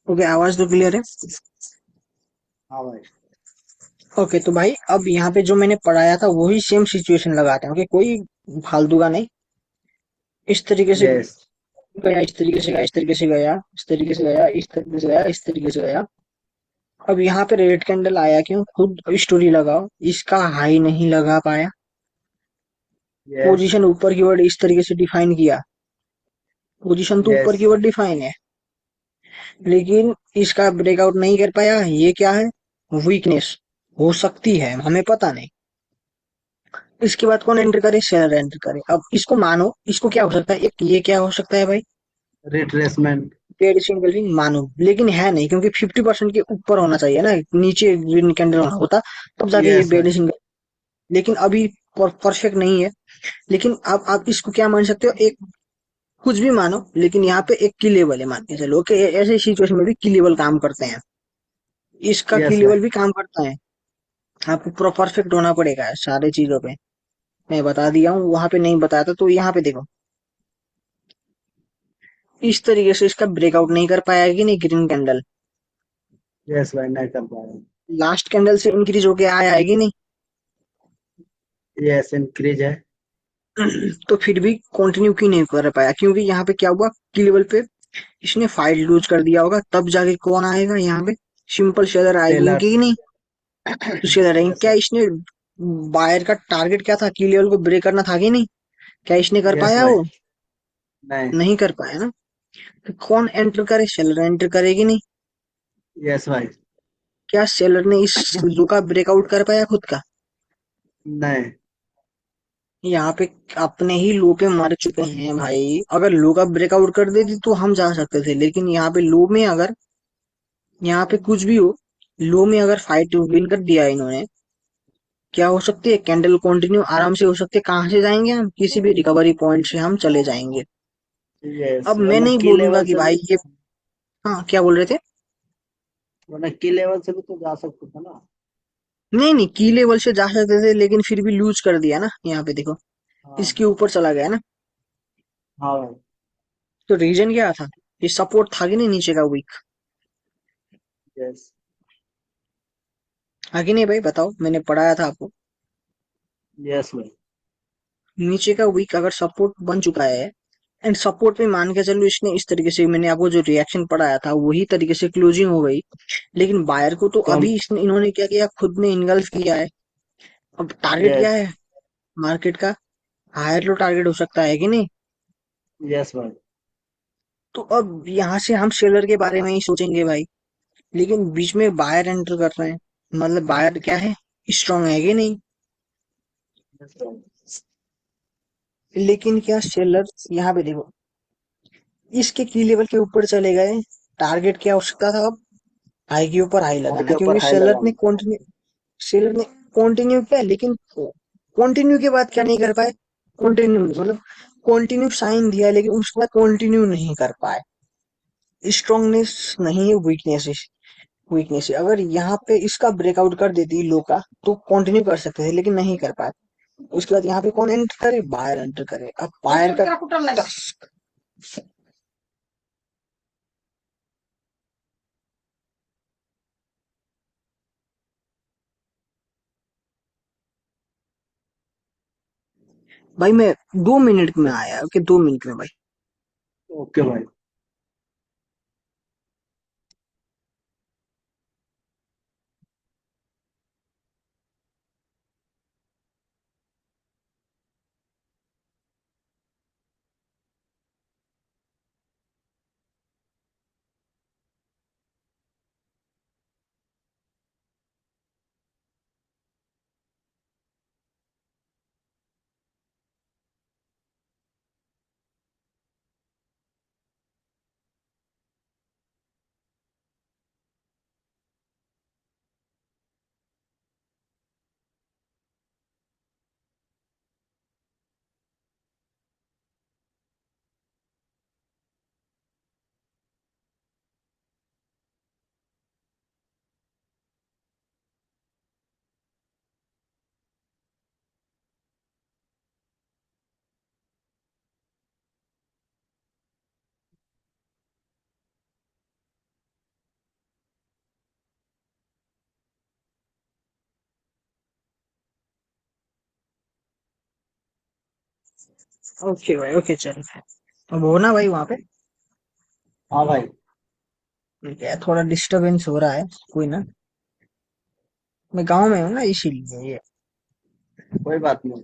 Okay, आवाज तो clear है। हाँ भाई। ओके, तो भाई अब यहाँ पे जो मैंने पढ़ाया था वही सेम सिचुएशन लगाते हैं। ओके, कोई फालतू का नहीं। इस तरीके से यस। गया, इस तरीके से गया, इस तरीके से गया, इस तरीके से गया, इस तरीके से गया, इस तरीके से गया। अब यहाँ पे रेड कैंडल आया क्यों? खुद स्टोरी लगाओ। इसका हाई नहीं लगा पाया। यस। पोजीशन ऊपर की वर्ड इस तरीके से डिफाइन किया। पोजीशन तो ऊपर यस। की वर्ड डिफाइन है, लेकिन इसका ब्रेकआउट नहीं कर पाया। ये क्या है? वीकनेस हो सकती है, हमें पता नहीं। इसके बाद कौन एंटर करे? सेलर एंटर करे। अब इसको मानो, इसको क्या हो सकता है? एक ये क्या हो सकता है भाई? रिट्रेसमेंट। पेड सिंगल भी मानो, लेकिन है नहीं, क्योंकि 50% के ऊपर होना चाहिए ना, नीचे ग्रीन कैंडल होना होता तब जाके ये यस बेड भाई। सिंगल। लेकिन अभी परफेक्ट नहीं है। लेकिन अब आप इसको क्या मान सकते हो? एक कुछ भी मानो, लेकिन यहाँ पे एक की लेवल है, मान के चलो कि ऐसे सिचुएशन में भी की लेवल काम करते हैं। इसका की यस लेवल भाई। भी काम करता है। आपको पूरा परफेक्ट होना पड़ेगा सारे चीजों पे। मैं बता दिया हूँ, वहां पे नहीं बताया था, तो यहाँ पे देखो। इस तरीके से इसका ब्रेकआउट नहीं कर पाया कि नहीं ग्रीन कैंडल। यस भाई, नहीं कर पाया। लास्ट कैंडल से इंक्रीज होके आया है कि नहीं? यस, इंक्रीज है। तो फिर भी कंटिन्यू क्यों नहीं कर पाया? क्योंकि यहाँ पे क्या हुआ, की लेवल पे इसने फाइट लूज कर दिया होगा, तब जाके कौन आएगा यहाँ पे? सिंपल शेयर आएगी सेलर्स। कि नहीं? तो शेयर आएंगे। यस क्या भाई। इसने बायर का टारगेट क्या था? की लेवल को ब्रेक करना था कि नहीं? क्या इसने कर यस पाया भाई। वो? नहीं। नहीं कर पाया ना। तो कौन एंटर करे? सेलर एंटर करेगी नहीं? यस भाई। क्या सेलर ने इस लो का ब्रेकआउट कर पाया खुद का? नहीं। यहाँ पे अपने ही लो पे मर चुके हैं भाई। अगर लो का ब्रेकआउट कर देती तो हम जा सकते थे, लेकिन यहाँ पे लो में अगर, यहाँ पे कुछ भी हो, लो में अगर फाइट विन कर दिया इन्होंने, क्या हो सकती है? कैंडल कंटिन्यू आराम से हो सकती है। कहाँ से जाएंगे हम? किसी भी रिकवरी पॉइंट से हम चले जाएंगे। यस, अब मैं वरना नहीं की बोलूंगा लेवल कि से भी। भाई ये, हाँ क्या बोल रहे थे? वरना की लेवल से भी तो जा सकते थे ना। नहीं नहीं, की लेवल से जा सकते थे, लेकिन फिर भी लूज कर दिया ना। यहाँ पे देखो, हाँ। इसके ऊपर चला गया ना। हाँ भाई। तो रीजन क्या था? ये सपोर्ट था कि नहीं नीचे का वीक? यस। हाँ कि नहीं भाई, बताओ, मैंने पढ़ाया था आपको। यस भाई। नीचे का वीक अगर सपोर्ट बन चुका है, एंड सपोर्ट में मान के चलो इसने इस तरीके से, मैंने आपको जो रिएक्शन पढ़ाया था वही तरीके से क्लोजिंग हो गई। लेकिन बायर को तो तो हम। अभी इसने इन्होंने क्या किया, खुद ने इनगल्फ किया है। अब टारगेट क्या यस। है मार्केट का? हायर लो टारगेट हो सकता है कि नहीं? यस भाई। तो अब यहाँ से हम सेलर के बारे में ही सोचेंगे भाई, लेकिन बीच में बायर एंटर कर रहे हैं। मतलब बायर क्या है? स्ट्रांग है कि नहीं? यस भाई। लेकिन क्या सेलर, यहाँ पे देखो, इसके की लेवल के ऊपर चले गए। टारगेट क्या हो सकता था अब? हाई के ऊपर हाई हाई लगाना, के क्योंकि ऊपर हाई लगाना। सेलर ने कंटिन्यू किया, लेकिन कंटिन्यू के बाद क्या नहीं कर पाए? कंटिन्यू मतलब कंटिन्यू साइन दिया, लेकिन उसके बाद कंटिन्यू नहीं कर पाए। स्ट्रांगनेस नहीं है, वीकनेस। वीकनेस है। अगर यहाँ पे इसका ब्रेकआउट कर देती लो का, तो कंटिन्यू कर सकते थे, लेकिन नहीं कर पाए। उसके बाद यहाँ पे कौन एंटर करे? बायर एंटर करे। अब बायर का भाई, मैं 2 मिनट में आया। ओके, 2 मिनट में भाई। ओके भाई। ओके भाई, ओके चल। अब हो ना भाई वहां पे? हाँ भाई। ठीक है, थोड़ा डिस्टरबेंस हो रहा है। कोई ना, मैं गांव में हूँ ना इसीलिए ये। कोई बात नहीं।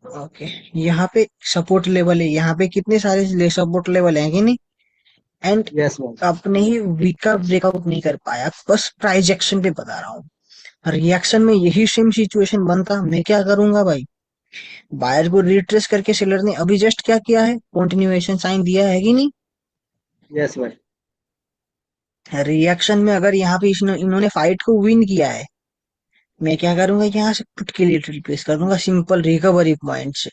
ओके। यहाँ पे सपोर्ट लेवल है, यहाँ पे कितने सारे सपोर्ट लेवल है कि नहीं। एंड यस भाई। अपने ही वीक का ब्रेकआउट नहीं कर पाया, बस प्राइस एक्शन पे बता रहा हूँ। रिएक्शन में यही सेम सिचुएशन बनता, मैं क्या करूंगा भाई? बायर को रिट्रेस करके सेलर ने अभी जस्ट क्या किया है, कंटिन्यूएशन साइन दिया है कि नहीं। यस भाई। रिएक्शन में अगर यहाँ पे इन्होंने फाइट को विन किया है, मैं क्या करूंगा, यहाँ से पुट के लिए रिप्लेस कर दूंगा सिंपल रिकवरी पॉइंट से।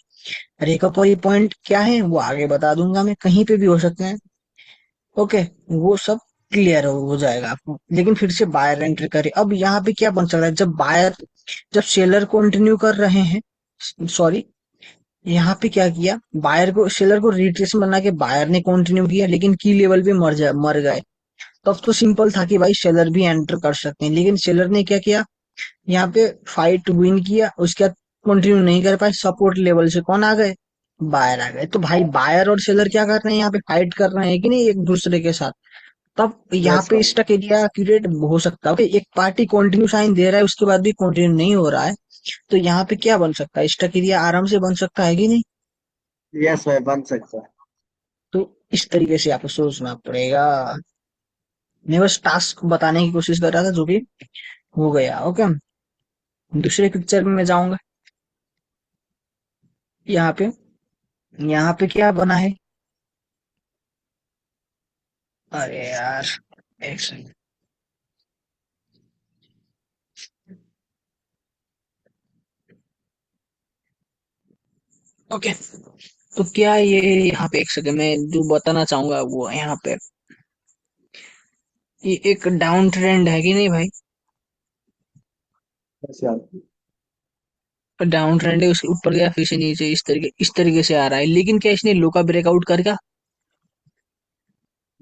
रिकवरी पॉइंट क्या है वो आगे बता दूंगा, मैं कहीं पे भी हो सकते हैं। ओके, वो सब क्लियर हो जाएगा आपको। लेकिन फिर से बायर एंटर करे, अब यहाँ पे क्या बन सकता है, जब सेलर कंटिन्यू कर रहे हैं, सॉरी, यहाँ पे क्या किया, बायर को सेलर को रिट्रेसमेंट बना के बायर ने कंटिन्यू किया, लेकिन की लेवल पे मर गए। तब तो सिंपल था कि भाई सेलर भी एंटर कर सकते हैं, लेकिन सेलर ने क्या किया, यहाँ पे फाइट विन किया, उसके बाद कंटिन्यू नहीं कर पाए, सपोर्ट लेवल से कौन आ गए, बायर आ गए। तो भाई बायर और सेलर क्या कर रहे हैं, यहाँ पे फाइट कर रहे हैं कि नहीं एक दूसरे के साथ। तब यहाँ यस पे भाई। स्टक एरिया क्रिएट हो सकता है। ओके, एक पार्टी कंटिन्यू साइन दे रहा है, उसके बाद भी कंटिन्यू नहीं हो रहा है, तो यहाँ पे क्या बन सकता है, स्टक एरिया आराम से बन सकता है कि नहीं। यस भाई, बन सकता है। तो इस तरीके से आपको सोचना पड़ेगा। मैं बस टास्क बताने की कोशिश कर रहा था, जो कि हो गया। ओके, दूसरे पिक्चर में मैं जाऊंगा। यहाँ पे यहाँ पे क्या बना है, अरे यार, एक सेकंड। ओके, तो क्या ये यहाँ पे एक सेकंड मैं जो बताना चाहूंगा वो यहाँ पे, ये एक डाउन ट्रेंड है कि नहीं भाई। यस यार। डाउन ट्रेंड है, उसके ऊपर गया फिर से नीचे, इस तरीके से आ रहा है, लेकिन क्या इसने लो का ब्रेकआउट करेगा।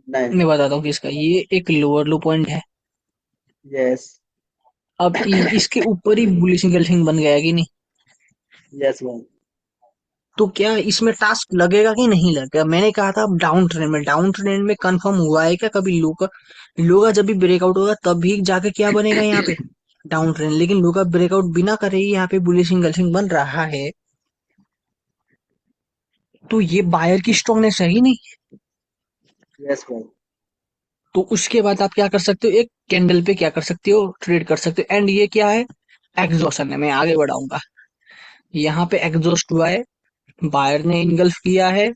नहीं। मैं बताता हूँ किसका, ये एक लोअर लो पॉइंट है। यस। अब इसके ऊपर ही बुलिश इंगल्फिंग बन गया कि नहीं। यस भाई। तो क्या इसमें टास्क लगेगा कि नहीं लगेगा, मैंने कहा था डाउन ट्रेंड में कंफर्म हुआ है क्या कभी लो का जब भी ब्रेकआउट होगा तब भी जाके क्या बनेगा यहाँ पे, डाउन ट्रेंड। लेकिन लो का ब्रेकआउट बिना करे ही यहाँ पे बुलिश इंगल्फिंग बन रहा है, तो ये बायर की स्ट्रांगनेस है ही नहीं। यस भाई। तो उसके बाद आप क्या कर सकते हो, एक कैंडल पे क्या कर सकते हो, ट्रेड कर सकते हो। एंड ये क्या है, एग्जॉशन है। मैं आगे बढ़ाऊंगा, यहाँ पे एग्जॉस्ट हुआ है, बायर ने इनगल्फ किया है,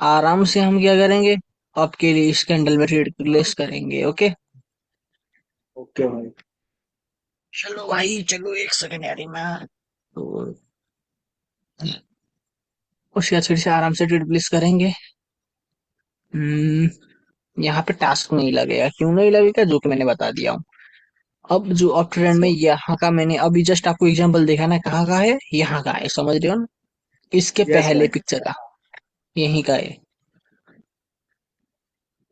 आराम से हम क्या करेंगे, आपके लिए इस कैंडल में ट्रेड प्लेस करेंगे। ओके, ओके भाई। चलो भाई चलो, एक सेकंड यार, मैं तो उसके बाद फिर से आराम से ट्रेड प्लेस करेंगे। यहाँ पे टास्क नहीं लगेगा, क्यों नहीं लगेगा, जो कि मैंने बता दिया हूँ। अब जो अप ट्रेंड में अच्छा। यहाँ का मैंने अभी जस्ट आपको एग्जांपल देखा ना, कहाँ का है, यहाँ का है, समझ रहे हो ना, इसके यस पहले भाई। पिक्चर का, यहीं का है।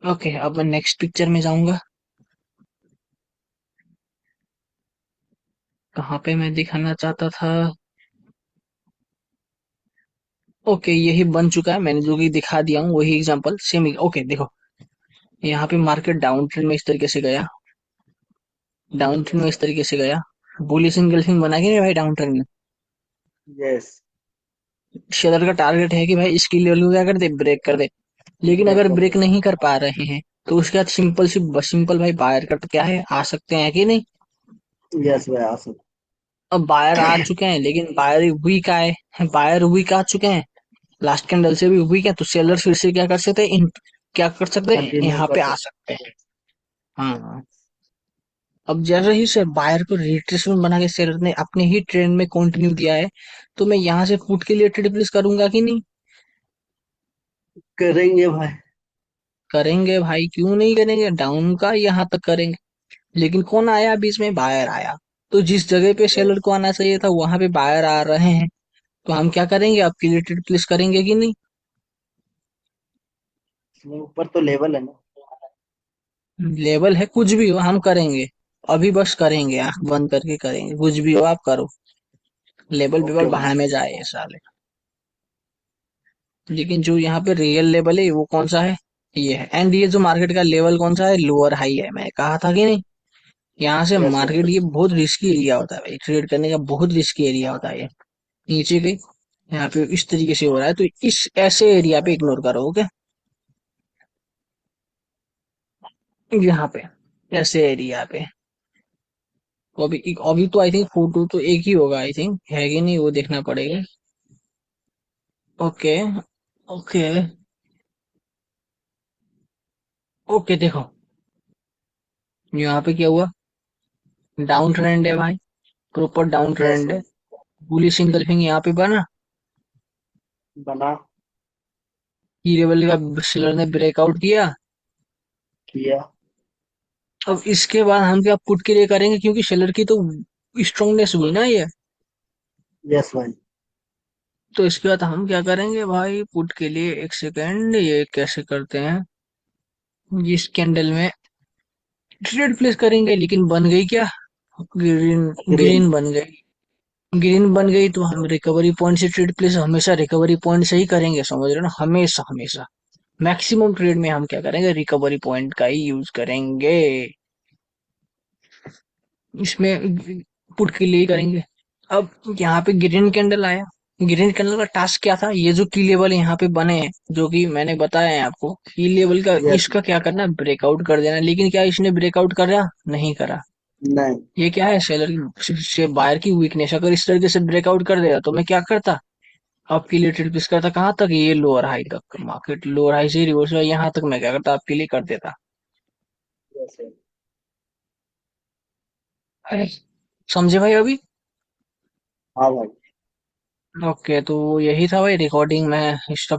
ओके, अब मैं नेक्स्ट पिक्चर में जाऊंगा, कहाँ पे मैं दिखाना चाहता था। ओके, यही बन चुका है, मैंने जो कि दिखा दिया हूँ वही एग्जांपल सेम। ओके देखो, यहाँ पे मार्केट डाउन ट्रेंड में इस तरीके से गया, डाउन ट्रेंड में इस तरीके से गया, बुलिश एंगल्फिंग बना के नहीं भाई डाउन ट्रेंड में। यस। शेयर का टारगेट है कि भाई इसकी लेवल को क्या कर दे, ब्रेक कर दे। लेकिन ब्रेक अगर कर ब्रेक दो। नहीं कर पा रहे हैं, तो उसके बाद सिंपल भाई बायर कट क्या है, आ सकते हैं कि नहीं। यस भाई, आ सकते। अब बायर आ चुके हैं, लेकिन बायर वीक आए, बायर वीक आ चुके हैं, लास्ट कैंडल से भी वीक है, तो सेलर फिर से क्या कर सकते हैं, क्या कर सकते हैं, कंटिन्यू यहाँ कर पे आ सकते। सकते हैं। हाँ, अब जैसे ही से बायर को रिट्रेसमेंट बना के सेलर ने अपने ही ट्रेंड में कंटिन्यू दिया है, तो मैं यहाँ से पुट के लिए ट्रेड प्लेस करूंगा कि नहीं। करेंगे भाई। करेंगे भाई, क्यों नहीं करेंगे, डाउन का यहाँ तक करेंगे। लेकिन कौन आया बीच में, बायर आया। तो जिस जगह पे सेलर यस। को आना चाहिए था वहां पे बायर आ रहे हैं, तो हम क्या करेंगे, अब के लिए ट्रेड प्लेस करेंगे कि नहीं। इसमें ऊपर तो लेवल है ना। लेवल है, कुछ भी हो हम करेंगे, अभी बस करेंगे, आंख बंद करके करेंगे, कुछ भी हो आप करो। लेवल ओके पेपर भाई। बाहर में जाए ये साले। लेकिन जो यहाँ पे रियल लेवल है वो कौन सा है, ये है। एंड ये जो मार्केट का लेवल कौन सा है, लोअर हाई है, मैं कहा था कि नहीं। यहाँ से यस भाई। मार्केट, ये बहुत रिस्की एरिया होता है भाई, ट्रेड करने का बहुत रिस्की एरिया होता है ये। नीचे गई, यहाँ पे इस तरीके से हो रहा है, तो इस ऐसे एरिया पे इग्नोर करो, ओके। यहाँ पे ऐसे एरिया पे, तो अभी तो आई थिंक फोटो तो एक ही होगा, आई थिंक है कि नहीं वो देखना पड़ेगा। ओके। ओके। ओके देखो, यहाँ पे क्या हुआ, डाउन ट्रेंड है भाई, प्रॉपर डाउन यस ट्रेंड है। भाई। बुलिश इंगल्फिंग यहाँ पे बना, बना। ई लेवल का सेलर ने ब्रेकआउट किया। किया। अब इसके बाद हम क्या पुट के लिए करेंगे, क्योंकि सेलर की तो स्ट्रांगनेस हुई ना ये। यस भाई। तो इसके बाद हम क्या करेंगे भाई, पुट के लिए, एक सेकेंड, ये कैसे करते हैं, इस कैंडल में ट्रेड प्लेस करेंगे, लेकिन बन गई क्या, ग्रीन। ग्रीन। ग्रीन बन गई। ग्रीन बन गई तो हम रिकवरी पॉइंट से ट्रेड प्लेस हमेशा रिकवरी पॉइंट से ही करेंगे, समझ रहे हो ना, हमेशा हमेशा। मैक्सिमम ट्रेड में हम क्या करेंगे, रिकवरी पॉइंट का ही यूज करेंगे, इसमें पुट के लिए ही करेंगे। अब यहाँ पे ग्रीन कैंडल आया, ग्रीन कैंडल का टास्क क्या था, ये जो की लेवल यहाँ पे बने हैं, जो कि मैंने बताया है आपको, की लेवल का, यस। इसका क्या करना, ब्रेकआउट कर देना। लेकिन क्या इसने ब्रेकआउट करा, नहीं करा। नहीं। ये क्या है, सेलर से बायर की वीकनेस, अगर इस तरीके से ब्रेकआउट कर देगा तो मैं क्या करता, आपके लिए ट्रेड प्लेस करता कहाँ तक, ये लोअर हाई तक, मार्केट लोअर हाई से रिवर्स हुआ यहाँ तक, मैं क्या करता, आपके लिए कर देता। यस भाई। अरे, समझे भाई अभी। हाँ भाई। ओके, तो यही था भाई, रिकॉर्डिंग में